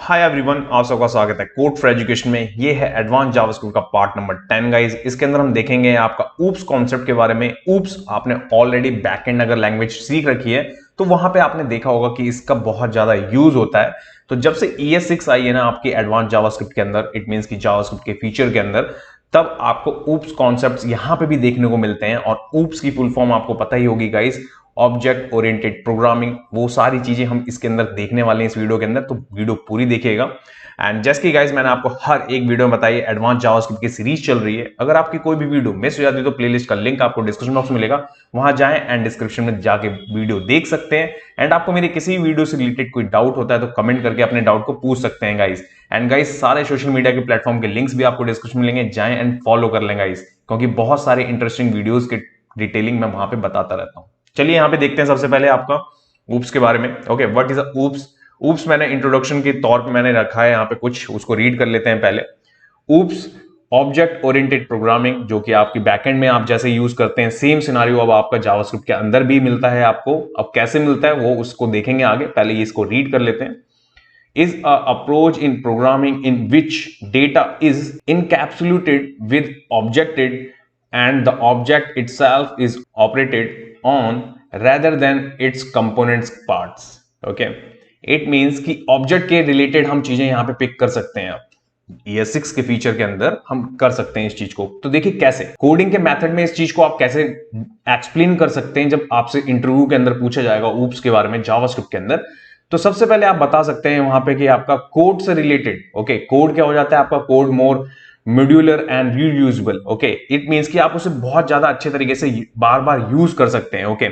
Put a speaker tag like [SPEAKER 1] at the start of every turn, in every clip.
[SPEAKER 1] Hi everyone, आप सबका स्वागत है कोड फॉर एजुकेशन में। ये है एडवांस जावास्क्रिप्ट का पार्ट नंबर 10 गाइस। इसके अंदर हम देखेंगे आपका ऊप्स कॉन्सेप्ट के बारे में। ऊप्स आपने ऑलरेडी बैकएंड अगर लैंग्वेज सीख रखी है तो वहां पे आपने देखा होगा कि इसका बहुत ज्यादा यूज होता है। तो जब से ES6 आई है ना आपकी एडवांस जावास्क्रिप्ट के अंदर, इट मींस की जावास्क्रिप्ट के फीचर के अंदर, तब आपको ऊप्स कॉन्सेप्ट्स यहां पे भी देखने को मिलते हैं। और ऊप्स की फुल फॉर्म आपको पता ही होगी गाइस, ऑब्जेक्ट ओरिएंटेड प्रोग्रामिंग। वो सारी चीजें हम इसके अंदर देखने वाले हैं इस वीडियो के अंदर, तो वीडियो पूरी देखिएगा। एंड जैसे कि गाइस मैंने आपको हर एक वीडियो में बताई, एडवांस जावास्क्रिप्ट की सीरीज चल रही है। अगर आपकी कोई भी वीडियो मिस हो जाती है तो प्लेलिस्ट का लिंक आपको डिस्क्रिप्शन बॉक्स में मिलेगा, वहां जाएं एंड डिस्क्रिप्शन में जाके वीडियो देख सकते हैं। एंड आपको मेरे किसी भी वीडियो से रिलेटेड कोई डाउट होता है तो कमेंट करके अपने डाउट को पूछ सकते हैं गाइस। एंड गाइस सारे सोशल मीडिया के प्लेटफॉर्म के लिंक्स भी आपको डिस्क्रिप्शन में मिलेंगे, जाएं एंड फॉलो कर लें गाइस, क्योंकि बहुत सारे इंटरेस्टिंग वीडियोस के डिटेलिंग मैं वहां पे बताता रहता हूं। चलिए यहाँ पे देखते हैं सबसे पहले आपका ऊप्स के बारे में। Okay, what is oops. Oops मैंने इंट्रोडक्शन के तौर पे मैंने रखा है यहाँ पे कुछ, उसको रीड कर लेते हैं पहले। ऊप्स ऑब्जेक्ट ओरिएंटेड प्रोग्रामिंग, जो कि आपकी बैकएंड में आप जैसे यूज करते हैं, सेम सिनारियो अब आपका जावास्क्रिप्ट के अंदर भी मिलता है आपको। अब कैसे मिलता है वो उसको देखेंगे आगे, पहले ये इसको रीड कर लेते हैं। Is a approach in programming in which data is encapsulated with objected and the object itself is operated on rather than its components parts. Okay, it means कि ऑब्जेक्ट के रिलेटेड हम चीजें यहां पे पिक कर सकते हैं। ES6 के फीचर के अंदर हम कर सकते हैं इस चीज को। तो देखिए कैसे कोडिंग के मेथड में इस चीज को आप कैसे एक्सप्लेन कर सकते हैं जब आपसे इंटरव्यू के अंदर पूछा जाएगा ऊप्स के बारे में जावास्क्रिप्ट के अंदर। तो सबसे पहले आप बता सकते हैं वहां पे कि आपका कोड से रिलेटेड, ओके, कोड क्या हो जाता है आपका, code more modular and reusable. Okay, it means कि आप उसे बहुत ज्यादा अच्छे तरीके से बार बार यूज कर सकते हैं। ओके,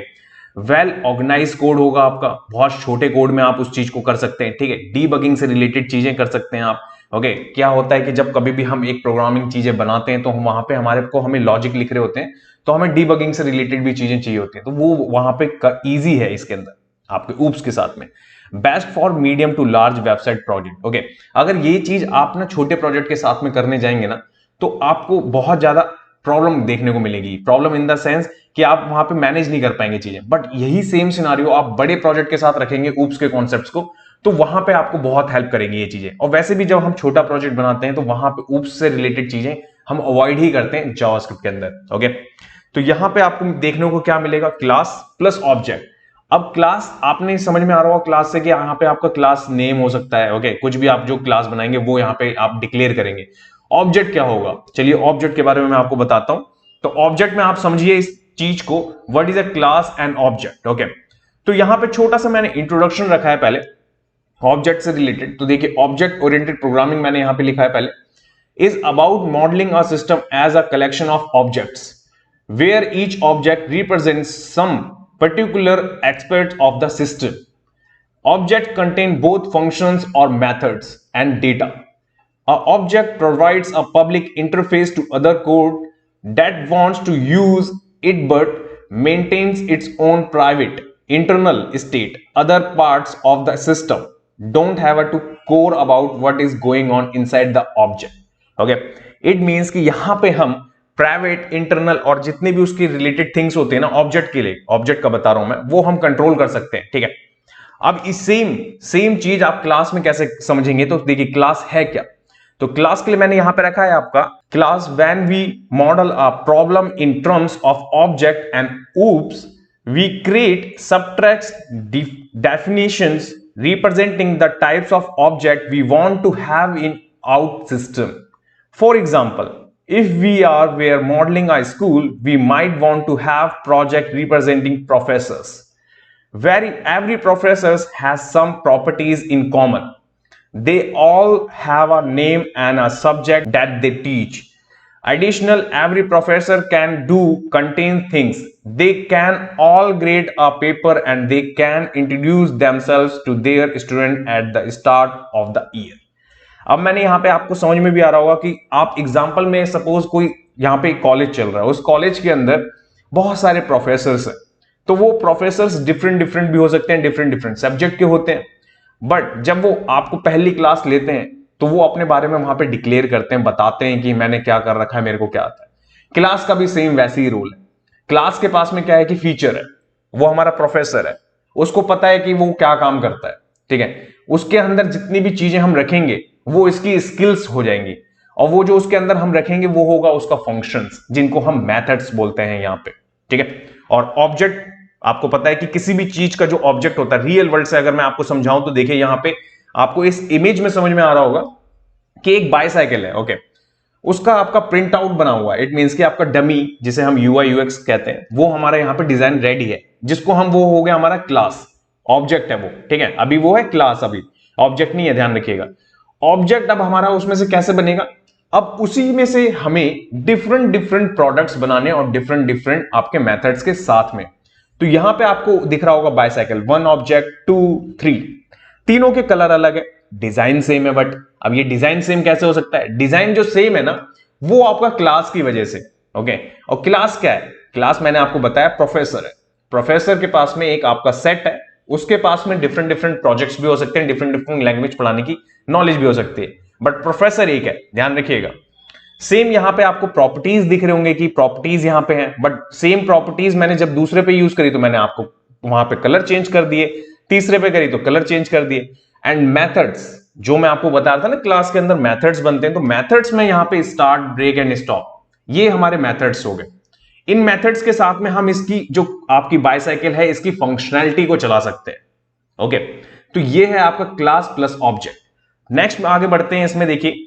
[SPEAKER 1] वेल ऑर्गेनाइज कोड होगा आपका, बहुत छोटे कोड में आप उस चीज को कर सकते हैं। ठीक है, डीबगिंग से रिलेटेड चीजें कर सकते हैं आप। ओके, क्या होता है कि जब कभी भी हम एक प्रोग्रामिंग चीजें बनाते हैं तो हम वहां पे हमें लॉजिक लिख रहे होते हैं, तो हमें डीबगिंग से रिलेटेड भी चीजें चाहिए होती हैं, तो वो वहां पे इजी है इसके अंदर आपके ऊप्स के साथ में। Best for medium to large website project. Okay, अगर ये चीज आप ना छोटे प्रोजेक्ट के साथ में करने जाएंगे ना तो आपको बहुत ज्यादा प्रॉब्लम देखने को मिलेगी। प्रॉब्लम इन द सेंस कि आप वहां पे मैनेज नहीं कर पाएंगे चीजें। बट यही सेम सिनारियो आप बड़े प्रोजेक्ट के साथ रखेंगे ऊप्स के कॉन्सेप्ट्स को, तो वहां पे आपको बहुत हेल्प करेगी ये चीजें। और वैसे भी जब हम छोटा प्रोजेक्ट बनाते हैं तो वहां पे ऊप्स से रिलेटेड चीजें हम अवॉइड ही करते हैं जावास्क्रिप्ट के अंदर। ओके, तो यहां पे आपको देखने को क्या मिलेगा, क्लास प्लस ऑब्जेक्ट। अब क्लास आपने समझ में आ रहा होगा क्लास से कि यहाँ पे आपका क्लास नेम हो सकता है। ओके, कुछ भी आप जो क्लास बनाएंगे वो यहाँ पे आप डिक्लेयर करेंगे। ऑब्जेक्ट क्या होगा, चलिए ऑब्जेक्ट के बारे में मैं आपको बताता हूं। तो ऑब्जेक्ट में आप समझिए इस चीज को, what is a class and object. Okay, तो यहां पे छोटा सा मैंने इंट्रोडक्शन रखा है पहले ऑब्जेक्ट से रिलेटेड। तो देखिए ऑब्जेक्ट ओरिएंटेड प्रोग्रामिंग मैंने यहां पे लिखा है पहले, is about modelling a system as a collection of objects where each object represents some particular aspects of the system. Objects contain both functions or methods and data. A object provides a public interface to other code that wants to use it but maintains its own private internal state. Other parts of the system don't have to care about what is going on inside the object. Okay, it means कि यहां पे हम private, internal और जितने भी उसके related things होते हैं ना ऑब्जेक्ट के लिए, ऑब्जेक्ट का बता रहा हूं मैं, वो हम कंट्रोल कर सकते हैं। ठीक है, अब इस सेम चीज आप क्लास में कैसे समझेंगे, तो देखिए क्लास है क्या। तो क्लास के लिए मैंने यहां पे रखा है आपका class when we model a problem in terms of object and OOPs we create subtracts definitions representing the types of object we want to have in out system. For example, if we were modeling a school, we might want to have project representing professors. Every professor has some properties in common. They all have a name and a subject that they teach. Additional, every professor can do contain things. They can all grade a paper and they can introduce themselves to their student at the start of the year. अब मैंने यहां पे आपको समझ में भी आ रहा होगा कि आप एग्जांपल में सपोज कोई यहां पे कॉलेज चल रहा है, उस कॉलेज के अंदर बहुत सारे प्रोफेसर्स हैं। तो वो प्रोफेसर्स डिफरेंट भी हो सकते हैं, डिफरेंट सब्जेक्ट के होते हैं। बट जब वो आपको पहली क्लास लेते हैं तो वो अपने बारे में वहां पे डिक्लेयर करते हैं, बताते हैं कि मैंने क्या कर रखा है, मेरे को क्या आता है। क्लास का भी सेम वैसे ही रोल है। क्लास के पास में क्या है कि फीचर है, वो हमारा प्रोफेसर है, उसको पता है कि वो क्या काम करता है। ठीक है, उसके अंदर जितनी भी चीजें हम रखेंगे वो इसकी स्किल्स हो जाएंगी, और वो जो उसके अंदर हम रखेंगे वो होगा उसका फंक्शंस, जिनको हम मेथड्स बोलते हैं यहां पे, ठीक है। और ऑब्जेक्ट, आपको पता है कि किसी भी चीज का जो ऑब्जेक्ट होता है रियल वर्ल्ड से अगर मैं आपको समझाऊं तो देखिए यहां पे आपको इस इमेज में समझ में आ रहा होगा कि एक बाइसाइकिल है, ओके, उसका आपका प्रिंट आउट बना हुआ है। इट मींस कि आपका डमी, जिसे हम यूआई यूएक्स कहते हैं, वो हमारे यहां पे डिजाइन रेडी है, जिसको हम, वो हो गया हमारा क्लास, ऑब्जेक्ट है वो, ठीक है। अभी वो है क्लास, अभी ऑब्जेक्ट नहीं है, ध्यान रखिएगा। ऑब्जेक्ट अब हमारा उसमें से कैसे बनेगा, अब उसी में से हमें डिफरेंट डिफरेंट प्रोडक्ट्स बनाने और डिफरेंट डिफरेंट आपके मेथड्स के साथ में। तो यहां पे आपको दिख रहा होगा बाइसाइकिल, 1 ऑब्जेक्ट, 2, 3, तीनों के कलर अलग है, डिजाइन सेम है। बट अब ये डिजाइन सेम कैसे हो सकता है, डिजाइन जो सेम है ना वो आपका क्लास की वजह से, ओके। और क्लास क्या है, क्लास मैंने आपको बताया प्रोफेसर है। प्रोफेसर के पास में एक आपका सेट है, उसके पास में डिफरेंट डिफरेंट प्रोजेक्ट्स भी हो सकते हैं, डिफरेंट डिफरेंट लैंग्वेज पढ़ाने की नॉलेज भी हो सकती है, बट प्रोफेसर एक है, ध्यान रखिएगा। सेम यहां पे आपको प्रॉपर्टीज दिख रहे होंगे कि प्रॉपर्टीज यहां पे हैं, बट सेम प्रॉपर्टीज मैंने जब दूसरे पे यूज करी तो मैंने आपको वहां पे कलर चेंज कर दिए, तीसरे पे करी तो कलर चेंज कर दिए। एंड मेथड्स, जो मैं आपको बता रहा था ना क्लास के अंदर मेथड्स बनते हैं, तो मेथड्स में यहां पे स्टार्ट, ब्रेक एंड स्टॉप, ये हमारे मेथड्स हो गए। इन मेथड्स के साथ में हम इसकी जो आपकी बाइसाइकिल है इसकी फंक्शनैलिटी को चला सकते हैं, ओके। तो ये है आपका क्लास प्लस ऑब्जेक्ट। नेक्स्ट आगे बढ़ते हैं, इसमें देखिए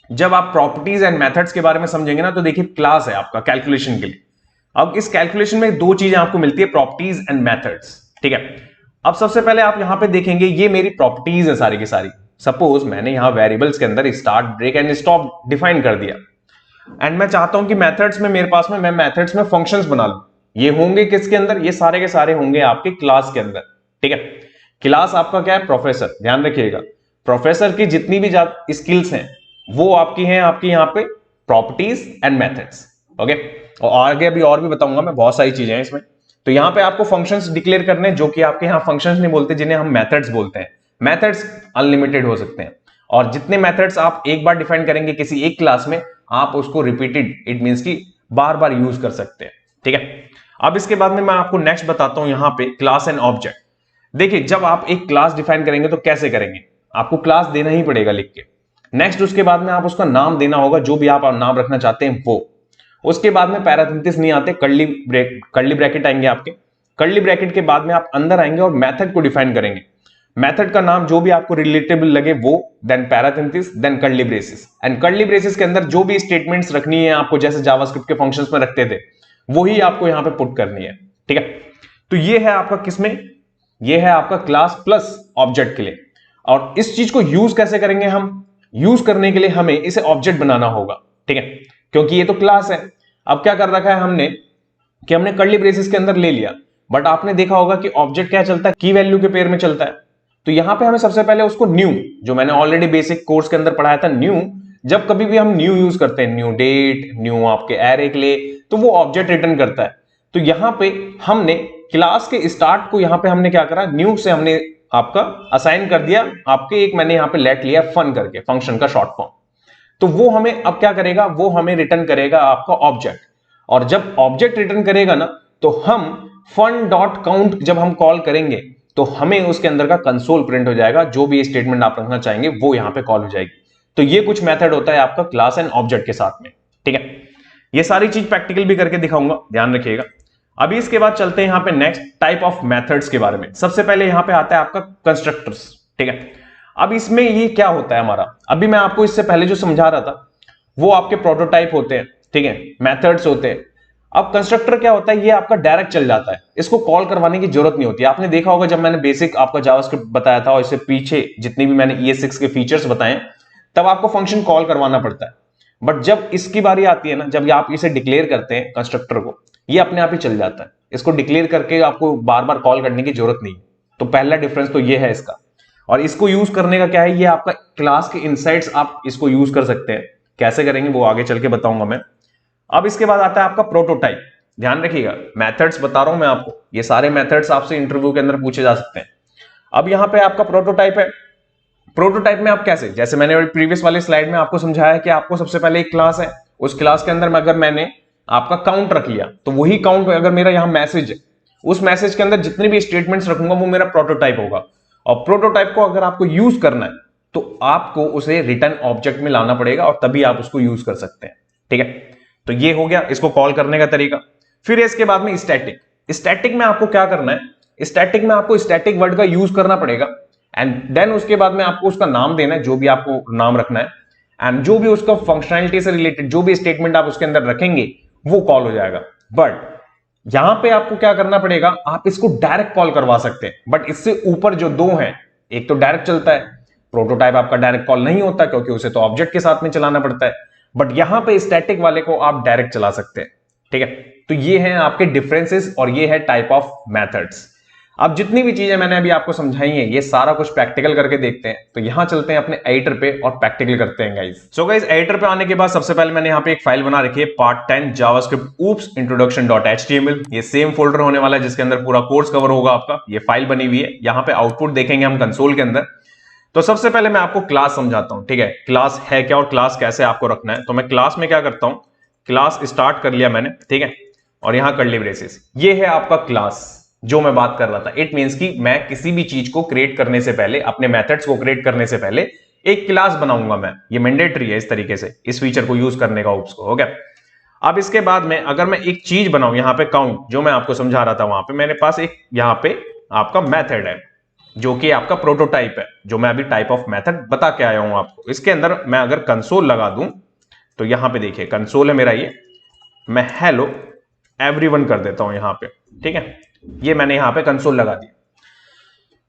[SPEAKER 1] जब आप प्रॉपर्टीज एंड मेथड्स के बारे में समझेंगे ना, तो देखिए क्लास है आपका कैलकुलेशन के लिए। अब इस कैलकुलेशन में दो चीजें आपको मिलती है, प्रॉपर्टीज एंड मेथड्स, ठीक है। अब सबसे पहले आप यहां पे देखेंगे ये मेरी प्रॉपर्टीज है सारी की सारी। सपोज मैंने यहां वेरिएबल्स के अंदर start, break and stop define कर दिया, एंड मैं चाहता हूं कि मेथड्स में मेरे पास में, मैं मेथड्स में फंक्शंस बना लूं। ये होंगे किसके अंदर, ये सारे के सारे होंगे आपके क्लास के अंदर, ठीक है। क्लास आपका क्या है, प्रोफेसर, ध्यान रखिएगा। प्रोफेसर की जितनी भी स्किल्स हैं वो आपकी हैं, आपकी यहां पे प्रॉपर्टीज एंड मेथड्स, ओके। और आगे अभी और भी बताऊंगा मैं, बहुत सारी चीजें हैं इसमें। तो यहां पे आपको फंक्शंस डिक्लेयर करने, जो कि आपके यहां फंक्शंस नहीं बोलते, जिन्हें हम मेथड्स बोलते हैं। मेथड्स अनलिमिटेड हो सकते हैं, और जितने मेथड्स आप एक बार डिफाइन करेंगे किसी एक क्लास में, आप उसको रिपीटेड, इट मींस की बार बार यूज कर सकते हैं, ठीक है। अब इसके बाद में मैं आपको नेक्स्ट बताता हूं यहां पे क्लास एंड ऑब्जेक्ट। देखिए जब आप एक क्लास डिफाइन करेंगे तो कैसे करेंगे, आपको क्लास देना ही पड़ेगा लिख के। नेक्स्ट उसके बाद में आप उसका नाम देना होगा, जो भी आप नाम रखना चाहते हैं वो। उसके बाद में पैराथेसिस नहीं आते, कर्ली ब्रैकेट आएंगे आपके। कर्ली ब्रैकेट के बाद में आप अंदर आएंगे और मेथड को डिफाइन करेंगे। मेथड का नाम जो भी आपको रिलेटेबल लगे वो, then parenthesis, then curly braces. And curly braces के अंदर जो भी स्टेटमेंट्स रखनी है आपको, जैसे जावास्क्रिप्ट के फंक्शंस में रखते थे, वही आपको यहां पे पुट करनी है, ठीक है। तो ये है आपका किसमें, ये है आपका क्लास प्लस ऑब्जेक्ट के लिए। और इस चीज को यूज कैसे करेंगे हम, यूज करने के लिए हमें इसे ऑब्जेक्ट बनाना होगा, ठीक है, क्योंकि ये तो क्लास है। अब क्या कर रखा है हमने कि हमने कर्ली ब्रेसेस के अंदर ले लिया, बट आपने देखा होगा कि ऑब्जेक्ट क्या चलता है, की वैल्यू के पेयर में चलता है। तो यहां पे हमें सबसे पहले उसको न्यू, जो मैंने ऑलरेडी बेसिक कोर्स के अंदर पढ़ाया था, न्यू, जब कभी भी हम न्यू यूज करते हैं, न्यू डेट, न्यू आपके एरे के लिए, तो वो ऑब्जेक्ट रिटर्न करता है। तो यहां पे हमने क्लास के स्टार्ट को यहां पे हमने क्या करा, न्यू से हमने आपका असाइन कर दिया आपके, एक मैंने यहां पे लेट लिया फन करके, फंक्शन का शॉर्ट फॉर्म। तो वो हमें अब क्या करेगा, वो हमें रिटर्न करेगा आपका ऑब्जेक्ट। और जब ऑब्जेक्ट रिटर्न करेगा ना, तो हम फन डॉट काउंट जब हम कॉल करेंगे तो हमें उसके अंदर का कंसोल प्रिंट हो जाएगा, जो भी स्टेटमेंट आप रखना चाहेंगे वो यहां पे कॉल हो जाएगी। तो ये कुछ मेथड होता है आपका क्लास एंड ऑब्जेक्ट के साथ में, ठीक है। ये सारी चीज प्रैक्टिकल भी करके दिखाऊंगा, ध्यान रखिएगा। अभी इसके बाद चलते हैं यहां पे नेक्स्ट टाइप ऑफ मेथड्स के बारे में। सबसे पहले यहां पे आता है आपका कंस्ट्रक्टर्स, ठीक है। अब इसमें ये क्या होता है हमारा, अभी मैं आपको इससे पहले जो समझा रहा था वो आपके प्रोटोटाइप होते हैं, ठीक है, मेथड्स होते हैं। अब कंस्ट्रक्टर क्या होता है, ये आपका डायरेक्ट चल जाता है, इसको कॉल करवाने की जरूरत नहीं होती। आपने देखा होगा जब मैंने बेसिक आपका जावास्क्रिप्ट बताया था और इससे पीछे जितनी भी मैंने ES6 के फीचर्स बताए, तब आपको फंक्शन कॉल करवाना पड़ता है। बट जब इसकी बारी आती है ना, जब आप इसे डिक्लेयर करते हैं कंस्ट्रक्टर को, ये अपने आप ही चल जाता है, इसको डिक्लेयर करके आपको बार बार कॉल करने की जरूरत नहीं। तो पहला डिफरेंस तो ये है इसका। और इसको यूज करने का क्या है, ये आपका क्लास के इनसाइड्स आप इसको यूज कर सकते हैं। कैसे करेंगे वो आगे चल के बताऊंगा मैं। अब इसके बाद आता है आपका प्रोटोटाइप। ध्यान रखिएगा, मेथड्स बता रहा हूं मैं आपको, ये सारे मेथड्स आपसे इंटरव्यू के अंदर पूछे जा सकते हैं। अब यहां पे आपका प्रोटोटाइप है। प्रोटोटाइप में आप कैसे, जैसे मैंने प्रीवियस वाले स्लाइड में आपको समझाया कि आपको सबसे पहले एक क्लास है, उस क्लास के अंदर अगर मैंने आपका काउंट रख लिया, तो वही काउंट अगर मेरा यहां मैसेज है, उस मैसेज के अंदर जितने भी स्टेटमेंट्स रखूंगा वो मेरा प्रोटोटाइप होगा। और प्रोटोटाइप को अगर आपको यूज करना है तो आपको उसे रिटर्न ऑब्जेक्ट में लाना पड़ेगा और तभी आप उसको यूज कर सकते हैं। ठीक है, तो ये हो गया इसको कॉल करने का तरीका। फिर इसके बाद में स्टैटिक। स्टैटिक में आपको क्या करना है, स्टैटिक में आपको स्टैटिक वर्ड का यूज करना पड़ेगा एंड देन उसके बाद में आपको उसका नाम देना है, जो भी आपको नाम रखना है, एंड जो भी उसका फंक्शनैलिटी से रिलेटेड जो भी स्टेटमेंट आप उसके अंदर रखेंगे वो कॉल हो जाएगा। बट यहां पे आपको क्या करना पड़ेगा, आप इसको डायरेक्ट कॉल करवा सकते हैं, बट इससे ऊपर जो दो हैं, एक तो डायरेक्ट चलता है, प्रोटोटाइप आपका डायरेक्ट कॉल नहीं होता क्योंकि उसे तो ऑब्जेक्ट के साथ में चलाना पड़ता है, बट यहां पे स्टैटिक वाले को आप डायरेक्ट चला सकते हैं। ठीक है, तो ये हैं आपके डिफरेंसेस और ये है टाइप ऑफ मेथड्स। अब जितनी भी चीजें मैंने अभी आपको समझाई हैं ये सारा कुछ प्रैक्टिकल करके देखते हैं। तो यहां चलते हैं अपने एडिटर पे और प्रैक्टिकल करते हैं गाइस। सो गाइस एडिटर पे आने के बाद सबसे पहले मैंने यहां पे एक फाइल बना रखी है पार्ट 10 जावास्क्रिप्ट ऊप्स introduction.html। ये सेम फोल्डर होने वाला है जिसके अंदर पूरा कोर्स कवर होगा आपका। ये फाइल बनी हुई है, यहां पे आउटपुट देखेंगे हम कंसोल के अंदर। तो सबसे पहले मैं आपको क्लास समझाता हूं। ठीक है, क्लास है क्या और क्लास कैसे आपको रखना है। तो मैं क्लास में क्या करता हूं, क्लास स्टार्ट कर लिया मैंने, ठीक है, और यहां कर्ली ब्रेसेस, ये है आपका क्लास जो मैं बात कर रहा था। इट मींस कि मैं किसी भी चीज को क्रिएट करने से पहले, अपने मेथड्स को क्रिएट करने से पहले एक क्लास बनाऊंगा मैं। ये मैंडेटरी है इस तरीके से इस फीचर को यूज करने का ऊप्स को। हो गया। अब इसके बाद में अगर मैं एक चीज बनाऊं, यहां पे काउंट जो मैं आपको समझा रहा था, वहां पे मेरे पास एक यहां पे आपका मेथड है जो कि आपका प्रोटोटाइप है, जो मैं अभी टाइप ऑफ मेथड बता के आया हूं आपको। इसके अंदर मैं अगर कंसोल लगा दूं तो यहां पे देखिए कंसोल है मेरा, ये मैं हेलो एवरीवन कर देता हूं यहां पे। ठीक है, ये मैंने यहां पे कंसोल लगा दिया।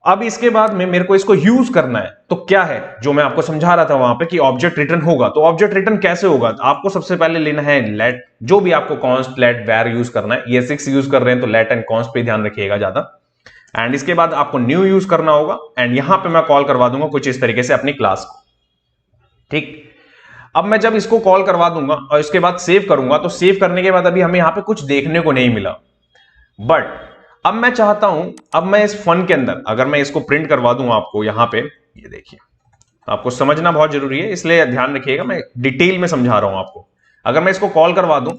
[SPEAKER 1] अब इसके बाद में मेरे को इसको यूज करना है, तो क्या है जो मैं आपको समझा रहा था वहां पे कि ऑब्जेक्ट रिटर्न होगा। तो ऑब्जेक्ट रिटर्न कैसे होगा, आपको सबसे पहले लेना है लेट, जो भी आपको कॉन्स्ट लेट वेर यूज करना है। ये 6 यूज कर रहे हैं तो लेट एंड कॉन्स्ट पे ध्यान रखिएगा ज्यादा। एंड इसके बाद आपको न्यू यूज करना होगा एंड यहां पे मैं कॉल करवा दूंगा कुछ इस तरीके से अपनी क्लास को। ठीक, अब मैं जब इसको कॉल करवा दूंगा और इसके बाद सेव करूंगा, तो सेव करने के बाद अभी हमें यहां पे कुछ देखने को नहीं मिला। बट अब मैं चाहता हूं, अब मैं इस फन के अंदर अगर मैं इसको प्रिंट करवा दूं आपको यहां पे, ये देखिए, आपको समझना बहुत जरूरी है इसलिए ध्यान रखिएगा, मैं डिटेल में समझा रहा हूं आपको। अगर मैं इसको कॉल करवा दूं,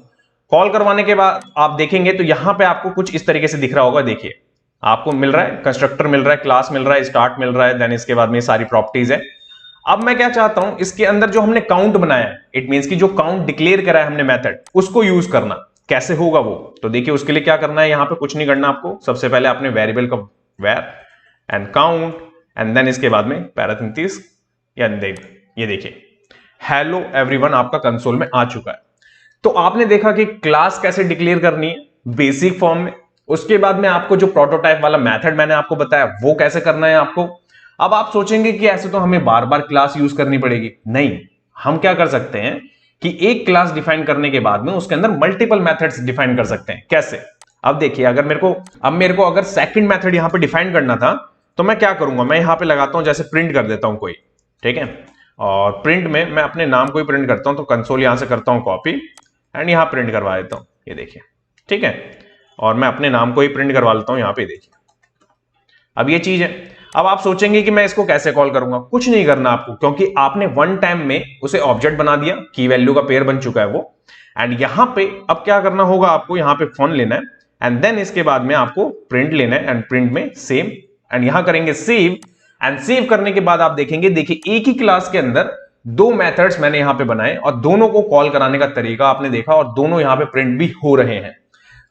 [SPEAKER 1] कॉल करवाने के बाद आप देखेंगे तो यहां पे आपको कुछ इस तरीके से दिख रहा होगा। देखिए आपको मिल रहा है कंस्ट्रक्टर मिल रहा है, क्लास मिल रहा है, स्टार्ट मिल रहा है, देन इसके बाद में सारी प्रॉपर्टीज है। अब मैं क्या चाहता हूं, इसके अंदर जो हमने काउंट बनाया है, इट मींस कि जो काउंट डिक्लेयर करा है हमने मेथड, उसको यूज करना। कैसे होगा वो, तो देखिए उसके लिए क्या करना है, यहां पे कुछ नहीं करना आपको। सबसे पहले अपने वेरिएबल का var and count and then इसके बाद में पैरेंथेसिस एंड देन ये देखिए हेलो एवरीवन आपका कंसोल में आ चुका है। तो आपने देखा कि क्लास कैसे डिक्लेयर करनी है बेसिक फॉर्म में। उसके बाद में आपको जो प्रोटोटाइप वाला मेथड मैंने आपको बताया वो कैसे करना है आपको। अब आप सोचेंगे कि ऐसे तो हमें बार बार क्लास यूज करनी पड़ेगी। नहीं, हम क्या कर सकते हैं कि एक क्लास डिफाइन करने के बाद में उसके अंदर मल्टीपल मेथड्स डिफाइन कर सकते हैं। कैसे, अब देखिए अगर मेरे को अगर सेकंड मेथड यहां पे डिफाइन करना था तो मैं क्या करूंगा, मैं यहां पे लगाता हूं जैसे प्रिंट कर देता हूं कोई, ठीक है, और प्रिंट में मैं अपने नाम को ही प्रिंट करता हूं। तो कंसोल यहां से करता हूं कॉपी एंड यहां प्रिंट करवा देता हूं, ये देखिए, ठीक है, और मैं अपने नाम को ही प्रिंट करवा लेता हूं यहां पे, देखिए। अब ये चीज है। अब आप सोचेंगे कि मैं इसको कैसे कॉल करूंगा, कुछ नहीं करना आपको, क्योंकि आपने वन टाइम में उसे ऑब्जेक्ट बना दिया, की वैल्यू का पेयर बन चुका है वो। एंड यहां पे अब क्या करना होगा आपको, यहां पे फन लेना है एंड देन इसके बाद में आपको प्रिंट लेना है एंड प्रिंट में सेम एंड यहां करेंगे सेव। एंड सेव करने के बाद आप देखेंगे, देखिए एक ही क्लास के अंदर दो मेथड्स मैंने यहां पे बनाए और दोनों को कॉल कराने का तरीका आपने देखा और दोनों यहां पे प्रिंट भी हो रहे हैं।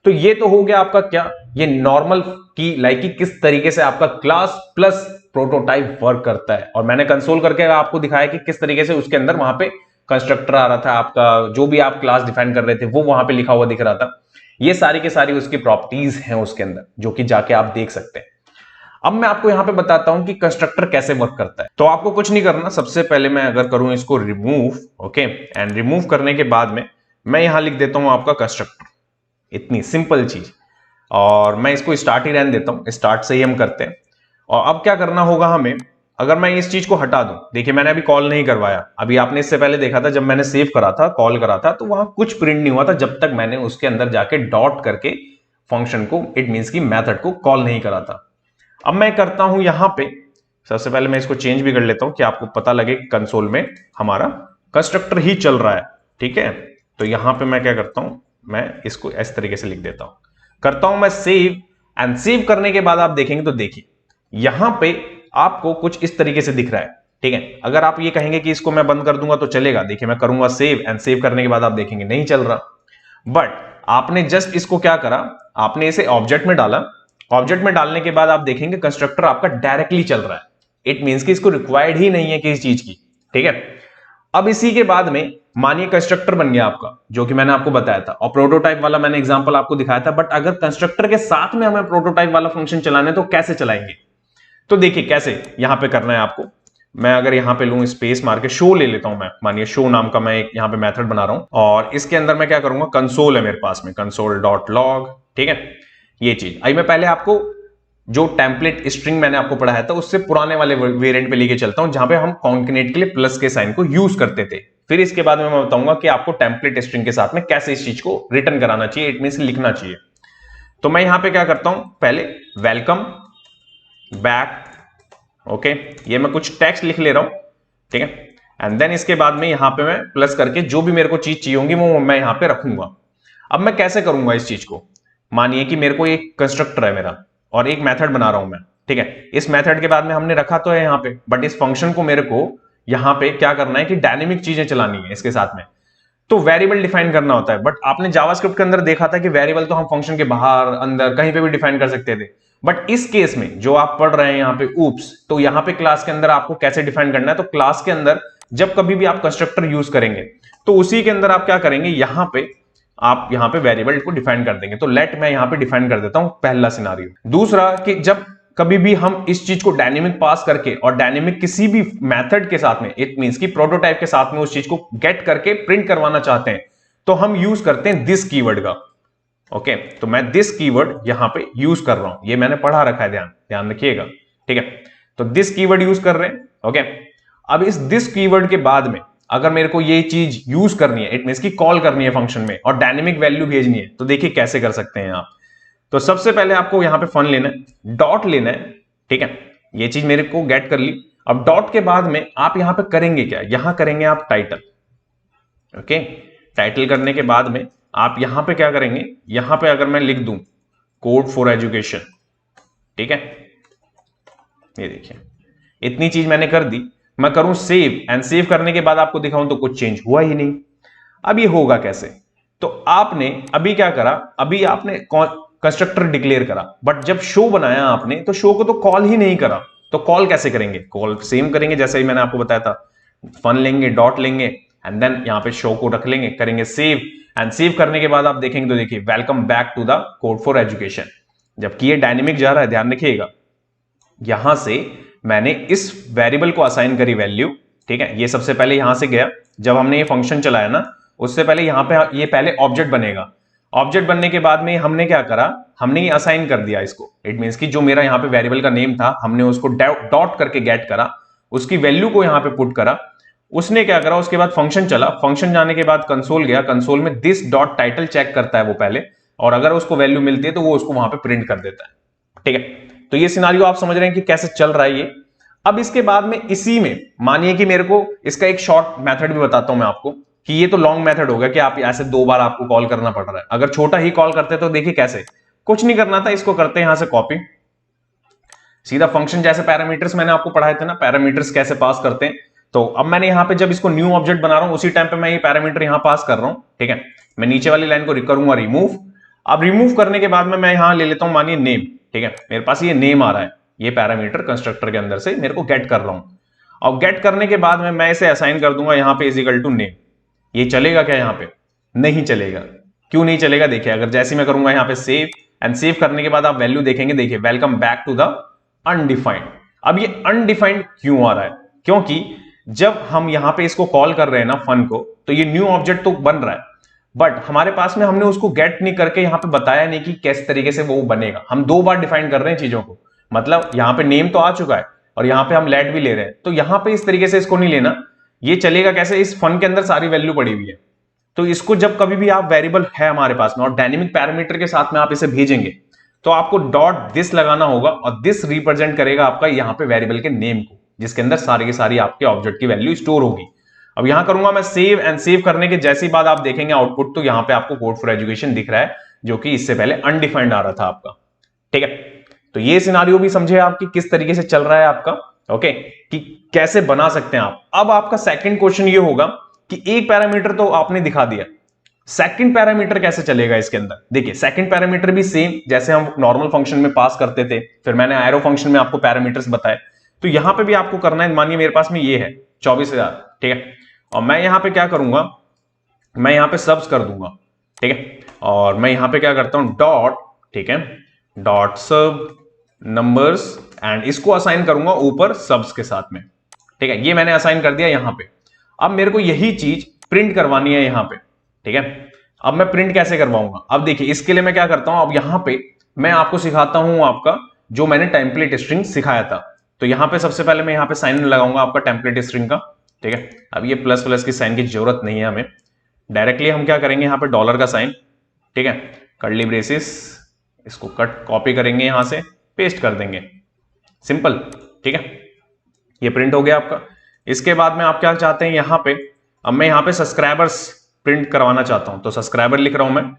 [SPEAKER 1] तो ये तो हो गया आपका क्या, ये नॉर्मल की लाइक कि किस तरीके से आपका क्लास प्लस प्रोटोटाइप वर्क करता है। और मैंने कंसोल करके आपको दिखाया कि किस तरीके से उसके अंदर वहां पे कंस्ट्रक्टर आ रहा था, आपका जो भी आप क्लास डिफाइन कर रहे थे वो वहां पे लिखा हुआ दिख रहा था। ये सारी की सारी उसकी प्रॉपर्टीज हैं उसके अंदर, जो कि जाके आप देख सकते हैं। अब मैं आपको यहां पे बताता हूं कि कंस्ट्रक्टर कैसे वर्क करता है। तो आपको कुछ नहीं करना, सबसे पहले मैं अगर करूं इसको रिमूव, ओके, एंड रिमूव करने के बाद में मैं यहां लिख देता हूं आपका कंस्ट्रक्टर, इतनी सिंपल चीज। और मैं इसको स्टार्ट ही रहने देता हूं, स्टार्ट से ही हम करते हैं। और अब क्या करना होगा हमें, अगर मैं इस चीज को हटा दूं, देखिए मैंने अभी कॉल नहीं करवाया, अभी आपने इससे पहले देखा था जब मैंने सेव करा था, कॉल करा था, तो वहां कुछ प्रिंट नहीं हुआ था जब तक मैंने उसके अंदर जाके डॉट करके फंक्शन को, इट मींस की मेथड को कॉल नहीं करा था। अब मैं करता हूं यहां पे, सबसे पहले मैं इसको चेंज भी कर लेता हूं कि आपको पता लगे कंसोल में हमारा कंस्ट्रक्टर ही चल रहा है, ठीक है। तो यहां पे मैं क्या करता हूं, मैं इसको इस तरीके से लिख देता हूं, करता हूं मैं सेव एंड सेव करने के बाद आप देखेंगे तो देखिए यहां पे आपको कुछ इस तरीके से दिख रहा है, ठीक है। अगर आप ये कहेंगे कि इसको मैं बंद कर दूंगा तो चलेगा, देखिए मैं करूंगा सेव एंड सेव करने के बाद आप देखेंगे नहीं चल रहा। बट आपने जस्ट इसको क्या करा, आपने इसे ऑब्जेक्ट में डाला, ऑब्जेक्ट में डालने के बाद आप देखेंगे कंस्ट्रक्टर आपका डायरेक्टली चल रहा है। इट मींस कि इसको रिक्वायर्ड ही नहीं है किसी चीज की, ठीक है। अब इसी के बाद में मानिए कंस्ट्रक्टर बन गया आपका, जो कि मैंने आपको बताया था, और प्रोटोटाइप वाला मैंने एग्जांपल आपको दिखाया था। बट अगर कंस्ट्रक्टर के साथ में हमें प्रोटोटाइप वाला फंक्शन चलाने तो कैसे चलाएंगे, तो देखिए कैसे यहां पे करना है आपको। मैं अगर यहां पे लूं स्पेस मार के शो ले लेता हूं, मैं मानिए शो नाम का मैं एक यहां पे मेथड बना रहा हूं, और इसके अंदर मैं क्या करूंगा, कंसोल है मेरे पास में, कंसोल डॉट लॉग, ठीक है। ये चीज अभी मैं पहले आपको जो टेम्पलेट स्ट्रिंग मैंने आपको पढ़ाया था उससे पुराने वाले वेरिएंट पे लेके चलता हूं, जहां पे हम कॉन्केनेट के लिए प्लस के साइन को यूज करते थे। फिर इसके बाद में मैं बताऊंगा कि आपको टेम्पलेट स्ट्रिंग के साथ में कैसे इस चीज को रिटर्न कराना चाहिए, इट मींस लिखना चाहिए। तो मैं यहां पे क्या करता हूं, पहले वेलकम बैक, ओके, ये मैं कुछ टेक्स्ट लिख ले रहा हूं, ठीक है। एंड देन इसके बाद में यहां पे मैं प्लस करके जो भी मेरे को चीज चाहिए होंगी वो मैं यहां पे रखूंगा। अब मैं कैसे करूंगा इस चीज को, मानिए कि मेरे को एक कंस्ट्रक्टर है मेरा और एक मेथड बना रहा हूं मैं, ठीक है। इस मेथड के बाद में हमने रखा तो है यहां पे, बट इस फंक्शन को मेरे को यहां पे क्या करना है कि डायनेमिक चीजें चलानी है इसके साथ में, तो वेरिएबल डिफाइन करना होता है। बट आपने जावास्क्रिप्ट के अंदर देखा था कि वेरिएबल तो हम फंक्शन के बाहर अंदर कहीं पे भी डिफाइन कर सकते थे। बट इस केस में जो आप पढ़ रहे हैं यहाँ पे ऊप्स, तो यहाँ पे क्लास के अंदर आपको कैसे डिफाइन करना है, तो क्लास के अंदर जब कभी भी आप कंस्ट्रक्टर यूज करेंगे तो उसी के अंदर आप क्या करेंगे, आप यहाँ पे वेरिएबल को डिफाइन कर देंगे। तो लेट मैं यहाँ पे डिफाइन कर देता हूं पहला सिनारियो। दूसरा कि जब कभी भी हम इस चीज को डायनेमिक पास करके और डायनेमिक किसी भी मेथड के साथ में, इट मींस कि प्रोटोटाइप के साथ में उस चीज को गेट करके प्रिंट करवाना चाहते हैं, तो हम यूज करते हैं दिस कीवर्ड का, ओके। तो मैं दिस कीवर्ड यहां पे यूज कर रहा हूं, ये मैंने पढ़ा रखा है, ध्यान रखिएगा, ठीक है। तो दिस कीवर्ड यूज कर रहे हैं, ओके। अब इस दिस कीवर्ड के बाद में अगर मेरे को ये चीज यूज करनी है, इट मींस की कॉल करनी है फंक्शन में और डायनेमिक वैल्यू भेजनी है, तो देखिए कैसे कर सकते हैं आप। तो सबसे पहले आपको यहां पे फन लेना है, डॉट लेना है, ठीक है। ये चीज मेरे को गेट कर ली। अब डॉट के बाद में आप यहां पे करेंगे क्या, यहां करेंगे आप टाइटल, ओके। टाइटल करने के बाद में आप यहां पे क्या करेंगे, यहां पे अगर मैं लिख दूं कोड फॉर एजुकेशन, ठीक है, ये देखिए इतनी चीज मैंने कर दी। मैं करूं सेव एंड सेव करने के बाद आपको दिखाऊं तो कुछ चेंज हुआ ही नहीं। अब ये होगा कैसे, तो आपने अभी क्या करा, अभी आपने कंस्ट्रक्टर डिक्लेयर करा, बट जब शो बनाया आपने तो शो को तो कॉल ही नहीं करा, तो कॉल कैसे करेंगे, कॉल सेम करेंगे जैसे ही मैंने आपको बताया था, फन लेंगे, डॉट लेंगे एंड देन यहां पे शो को रख लेंगे, करेंगे सेव एंड सेव करने के बाद आप देखेंगे तो देखिए welcome back to the code for education. जबकि ये डायनेमिक जा रहा है, ध्यान रखिएगा, यहां से मैंने इस वेरिएबल को असाइन करी वैल्यू, ठीक है। ये सबसे पहले यहां से गया, जब हमने ये फंक्शन चलाया ना उससे पहले यहां पे ये पहले ऑब्जेक्ट बनेगा। ऑब्जेक्ट बनने के बाद में हमने क्या करा, हमने ये असाइन कर दिया इसको, इट मींस कि जो मेरा यहां पे वेरिएबल का नेम था हमने उसको डॉट करके गेट करा, उसकी वैल्यू को यहां पे पुट करा, उसने क्या करा, उसके बाद फंक्शन चला, फंक्शन जाने के बाद कंसोल गया, कंसोल में दिस डॉट टाइटल चेक करता है वो पहले, और अगर उसको वैल्यू मिलती है तो वो उसको वहां पे प्रिंट कर देता है, ठीक है। तो ये सिनारियो आप समझ रहे हैं कि कैसे चल रहा है ये। अब इसके बाद में इसी में मानिए कि मेरे को इसका एक शॉर्ट मेथड भी बताता हूं मैं आपको, कि ये तो लॉन्ग मेथड हो गया कि आप ऐसे 2 बार आपको कॉल करना पड़ रहा है। अगर छोटा ही कॉल करते तो देखिए कैसे, कुछ नहीं करना था, इसको करते हैं यहां से कॉपी, सीधा फंक्शन जैसे पैरामीटर्स मैंने आपको पढ़ाए थे ना, पैरामीटर्स कैसे पास करते हैं। तो अब मैंने यहां पे जब इसको न्यू ऑब्जेक्ट बना रहा हूं उसी टाइम पे मैं ये पैरामीटर यहां पास कर रहा हूं, ठीक है। मैं नीचे वाली लाइन को करूंगा रिमूव। अब रिमूव करने के बाद में मैं यहां ले लेता हूं मानिए नेम, ठीक है। मेरे पास ये नेम आ रहा है, ये पैरामीटर कंस्ट्रक्टर के अंदर से मेरे को गेट कर रहा हूं। और गेट करने के बाद में मैं इसे असाइन कर दूंगा यहां पे इज इक्वल टू नेम। ये चलेगा क्या, यहां पे नहीं चलेगा। क्यों नहीं चलेगा, देखिए अगर जैसे मैं करूंगा यहां पे सेव एंड सेव करने के बाद आप वैल्यू देखेंगे, देखिए welcome back to the undefined. अब ये अनडिफाइंड क्यों आ रहा है, क्योंकि जब हम यहां पे इसको कॉल कर रहे हैं ना फन को, तो ये न्यू ऑब्जेक्ट तो बन रहा है, बट हमारे पास में हमने उसको गेट नहीं करके यहां पे बताया नहीं कि किस तरीके से वो बनेगा। हम 2 बार डिफाइन कर रहे हैं चीजों को, मतलब यहां पे नेम तो आ चुका है और यहां पे हम लेट भी ले रहे हैं, तो यहां पे इस तरीके से इसको नहीं लेना। ये चलेगा कैसे, इस फन के अंदर सारी वैल्यू पड़ी हुई है, तो इसको जब कभी भी आप वेरिएबल है हमारे पास में और डायनेमिक पैरामीटर के साथ में आप इसे भेजेंगे तो आपको डॉट दिस लगाना होगा, और दिस रिप्रेजेंट करेगा आपका यहां पे वेरिएबल के नेम को, जिसके अंदर सारी की सारी आपके ऑब्जेक्ट की वैल्यू स्टोर होगी। अब यहां करूंगा मैं सेव एंड सेव करने के जैसी बाद आप देखेंगे आउटपुट, तो यहां पे आपको कोड फॉर एजुकेशन दिख रहा है, जो कि इससे पहले अनडिफाइंड आ रहा था आपका, ठीक है। तो ये सिनारियो भी समझे आप कि किस तरीके से चल रहा है आपका, ओके, कि कैसे बना सकते हैं आप। अब आपका सेकंड क्वेश्चन ये होगा कि एक पैरामीटर तो आपने दिखा दिया, सेकंड पैरामीटर कैसे चलेगा इसके अंदर। देखिए सेकंड पैरामीटर भी सेम जैसे हम नॉर्मल फंक्शन में पास करते थे, फिर मैंने एरो फंक्शन में आपको पैरामीटर्स बताए, तो यहां पे भी आपको करना है। मानिए मेरे पास में ये है 24,000, ठीक है, और मैं यहां पे क्या करूंगा, मैं यहां पे सब्स कर दूंगा, ठीक है, और मैं यहां पे क्या करता हूं डॉट, ठीक है, डॉट सब नंबर्स, एंड इसको असाइन करूंगा ऊपर सब्स के साथ में, ठीक है, ये मैंने असाइन कर दिया यहां पे। अब मेरे को यही चीज प्रिंट करवानी है यहां पे, ठीक है। अब मैं प्रिंट कैसे करवाऊंगा, अब देखिए इसके लिए मैं क्या करता हूं, अब यहां पे मैं आपको सिखाता हूं आपका जो मैंने टेम्पलेट स्ट्रिंग सिखाया था। तो यहां पे सबसे पहले मैं यहां पे साइन लगाऊंगा आपका टेम्पलेट स्ट्रिंग का, ठीक है। अब ये प्लस प्लस की साइन की जरूरत नहीं है हमें, डायरेक्टली हम क्या करेंगे यहाँ पे डॉलर का साइन, ठीक है, कर्ली ब्रेसिस, इसको कट कॉपी करेंगे यहां से पेस्ट कर देंगे, सिंपल, ठीक है, ये प्रिंट हो गया आपका। इसके बाद में आप क्या चाहते हैं यहां पे, अब मैं यहां पे सब्सक्राइबर्स प्रिंट करवाना चाहता हूं, तो सब्सक्राइबर लिख रहा हूं मैं,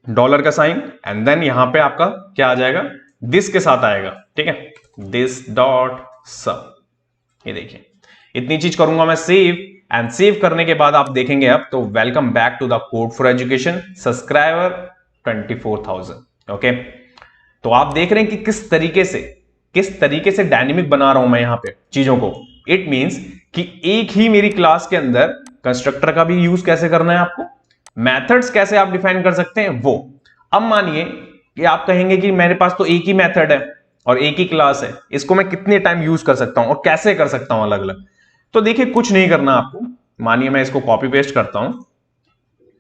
[SPEAKER 1] डॉलर का साइन, एंड देन यहां पे आपका क्या आ जाएगा, दिस के साथ आएगा, ठीक है, दिस डॉट सब। ये देखिए इतनी चीज करूंगा मैं सेव, एंड सेव करने के बाद आप देखेंगे अब तो welcome back to the code for education, subscriber 24,000, okay. तो आप देख रहे हैं कि किस तरीके से डायनेमिक बना रहा हूं मैं यहां पे चीजों को। इट मींस कि एक ही मेरी क्लास के अंदर कंस्ट्रक्टर का भी यूज कैसे करना है आपको, मेथड्स कैसे आप डिफाइन कर सकते हैं वो। अब मानिए कि आप कहेंगे कि मेरे पास तो एक ही मेथड है और एक ही क्लास है, इसको मैं कितने टाइम यूज कर सकता हूं और कैसे कर सकता हूं अलग अलग। तो देखिए कुछ नहीं करना आपको, मानिए मैं इसको कॉपी पेस्ट करता हूं,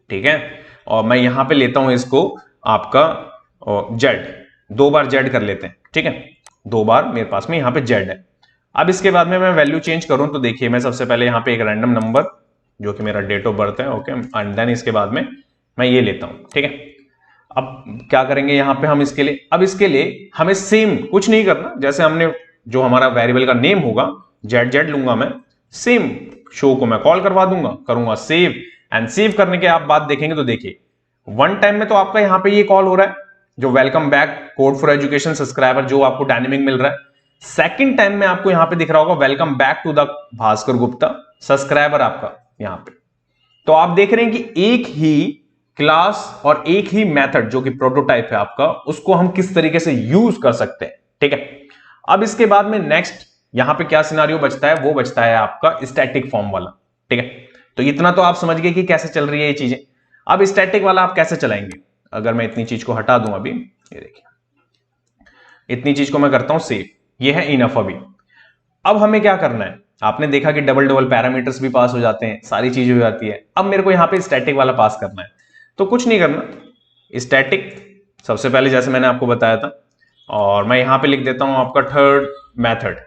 [SPEAKER 1] ठीक है, और मैं यहां पे लेता हूं इसको आपका जेड, 2 बार जेड कर लेते हैं, ठीक है, 2 बार मेरे पास में यहां पे जेड है। अब इसके बाद में मैं वैल्यू चेंज करूं तो देखिए मैं सबसे पहले यहां पे एक रैंडम नंबर जो कि मेरा डेट ऑफ बर्थ है, ओके, एंड देन इसके बाद में मैं ये लेता हूं, ठीक है। अब क्या करेंगे यहां पे हम इसके लिए, अब इसके लिए हमें सेम कुछ नहीं करना, जैसे हमने जो हमारा वेरिएबल का नेम होगा जेड जेड लूंगा मैं, सेम शो को मैं कॉल करवा दूंगा, करूंगा सेव, एंड सेव करने के आप बात देखेंगे तो देखिए वन टाइम में तो आपका यहां पे ये कॉल हो रहा है जो welcome back code for education subscriber जो आपको डायनेमिक मिल रहा है। सेकंड टाइम में आपको यहां पे दिख रहा होगा welcome back to the Bhaskar Gupta subscriber आपका यहां पे। तो आप देख रहे हैं कि एक ही क्लास और एक ही मेथड जो कि प्रोटोटाइप है आपका, उसको हम किस तरीके से यूज कर सकते हैं, ठीक है। अब इसके बाद में नेक्स्ट यहां पे क्या सिनारियो बचता है, वो बचता है आपका स्टैटिक फॉर्म वाला, ठीक है। तो इतना तो आप समझ गए कि कैसे चल रही है ये चीजें। अब स्टैटिक वाला आप कैसे चलाएंगे, अगर मैं इतनी चीज को हटा दूं अभी, ये देखिए इतनी चीज को मैं करता हूं सेव, ये है इनफ। अभी अब हमें क्या करना है, आपने देखा कि डबल डबल पैरामीटर्स भी पास हो जाते हैं, सारी चीजें हो जाती है। अब मेरे को यहां पे स्टैटिक वाला पास करना है, तो कुछ नहीं करना, स्टैटिक सबसे पहले जैसे मैंने आपको बताया था, और मैं यहां पे लिख देता हूं आपका थर्ड मेथड,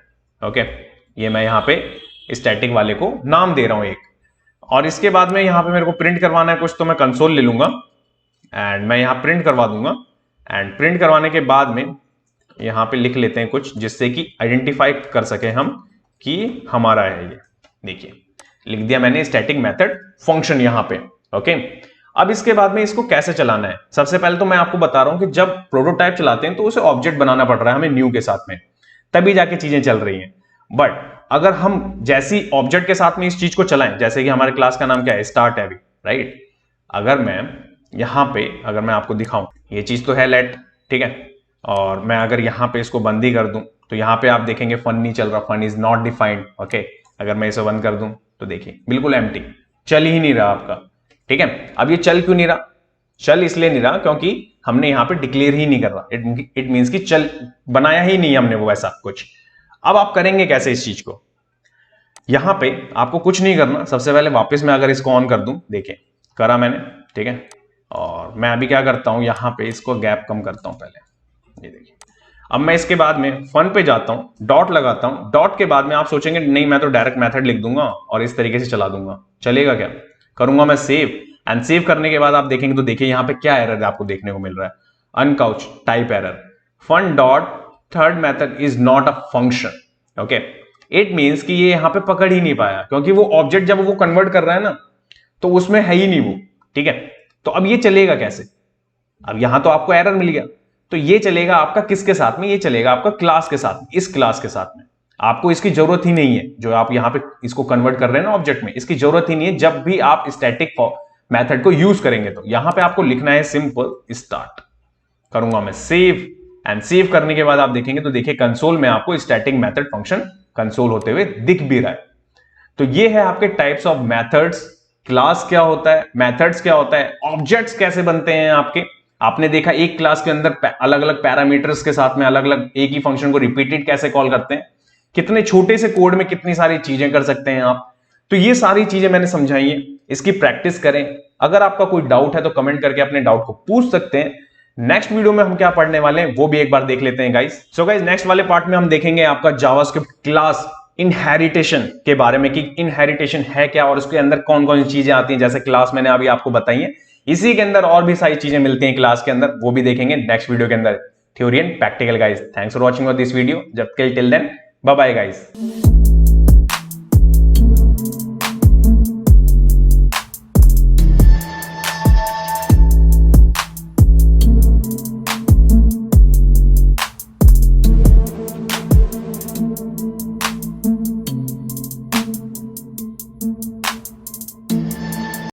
[SPEAKER 1] ओके, ये मैं यहां पे स्टैटिक वाले को नाम दे रहा हूं एक, और इसके बाद में यहां पे मेरे को प्रिंट करवाना है कुछ, तो मैं कंसोल ले लूंगा एंड मैं यहां प्रिंट करवा दूंगा, एंड प्रिंट करवाने के बाद में यहां पे लिख लेते हैं कुछ जिससे कि आइडेंटिफाई कर सके हम कि हमारा है ये। देखिए लिख दिया मैंने स्टैटिक मेथड फंक्शन यहां पे, ओके। अब इसके बाद में इसको कैसे चलाना है, सबसे पहले तो मैं आपको बता रहा हूं कि जब प्रोटोटाइप चलाते हैं तो उसे ऑब्जेक्ट बनाना पड़ रहा है हमें न्यू के साथ में, तभी जाके चीजें चल रही हैं। बट अगर हम जैसी ऑब्जेक्ट के साथ में इस चीज को चलाएं, जैसे कि हमारे क्लास का नाम क्या है, स्टार्ट है अभी, राइट। अगर मैं यहां पे अगर मैं आपको दिखाऊं, ये चीज तो है लेट, ठीक है, और मैं अगर यहां पे इसको बंद ही कर दूं तो यहां पे आप देखेंगे फन नहीं चल रहा, fun is not defined, okay. अगर मैं इसे बंद कर दूं तो देखिए बिल्कुल एम्प्टी, चल ही नहीं रहा आपका, ठीक है। अब ये चल क्यों नहीं रहा, चल इसलिए नहीं रहा क्योंकि हमने यहां पे डिक्लेयर ही नहीं कर रहा, इट मींस कि चल बनाया ही नहीं हमने वो ऐसा कुछ। अब आप करेंगे कैसे इस चीज को, यहां पे आपको कुछ नहीं करना, सबसे पहले वापस मैं अगर इसको ऑन कर दूं, देखिए करा मैंने, ठीक है, और मैं अभी क्या करता हूं यहां पे इसको गैप कम करता हूं पहले, ये देखिए। अब मैं इसके बाद में फन पे जाता हूं, डॉट लगाता हूं, डॉट के बाद में आप सोचेंगे नहीं मैं तो डायरेक्ट मेथड लिख दूंगा और इस तरीके से चला दूंगा, चलेगा क्या, करूंगा मैं सेव, एंड सेव करने के बाद आप देखेंगे तो देखिए यहां पे क्या एरर आपको देखने को मिल रहा है, uncaught type error, fun dot third method is not a function, okay. It means कि ये यहां पे पकड़ ही नहीं पाया क्योंकि वो ऑब्जेक्ट जब वो कन्वर्ट कर रहा है ना तो उसमें है ही नहीं वो, ठीक है। तो अब ये चलेगा कैसे, अब यहां तो आपको एरर मिल गया, तो ये चलेगा आपका किसके साथ में, ये चलेगा आपका क्लास के साथ में, इस क्लास के साथ में। आपको इसकी जरूरत ही नहीं है, जो आप यहां पे इसको कन्वर्ट कर रहे हैं ना ऑब्जेक्ट में, इसकी जरूरत ही नहीं है। जब भी आप स्टैटिक मेथड को यूज करेंगे तो यहां पे आपको लिखना है सिंपल स्टार्ट। करूंगा मैं सेव, एंड सेव करने के बाद आप देखेंगे तो देखिए कंसोल में आपको स्टैटिक मेथड फंक्शन कंसोल होते हुए दिख भी रहा है। तो ये है आपके टाइप्स ऑफ मेथड्स। क्लास क्या होता है, मेथड्स क्या होता है, ऑब्जेक्ट्स कैसे बनते हैं आपके। आपने देखा एक क्लास के अंदर अलग अलग पैरामीटर्स के साथ में अलग अलग एक ही फंक्शन को रिपीटेड कैसे कॉल करते हैं, कितने छोटे से कोड में कितनी सारी चीजें कर सकते हैं आप। तो ये सारी चीजें मैंने समझाई है, इसकी प्रैक्टिस करें। अगर आपका कोई डाउट है तो कमेंट करके अपने डाउट को पूछ सकते हैं। नेक्स्ट वीडियो में हम क्या पढ़ने वाले हैं वो भी एक बार देख लेते हैं गाइस। सो गाइस नेक्स्ट वाले पार्ट में हम देखेंगे आपका जावास्क्रिप्ट क्लास इनहेरिटेशन के बारे में, कि इनहेरिटेशन है क्या और उसके अंदर कौन कौन सी चीजें आती हैं, जैसे क्लास मैंने अभी आपको बताई है। इसी के अंदर और भी सारी चीजें मिलती हैं क्लास के अंदर, वो भी देखेंगे नेक्स्ट वीडियो के अंदर। Theory and practical guys, thanks for watching this video. जब till then bye bye guys.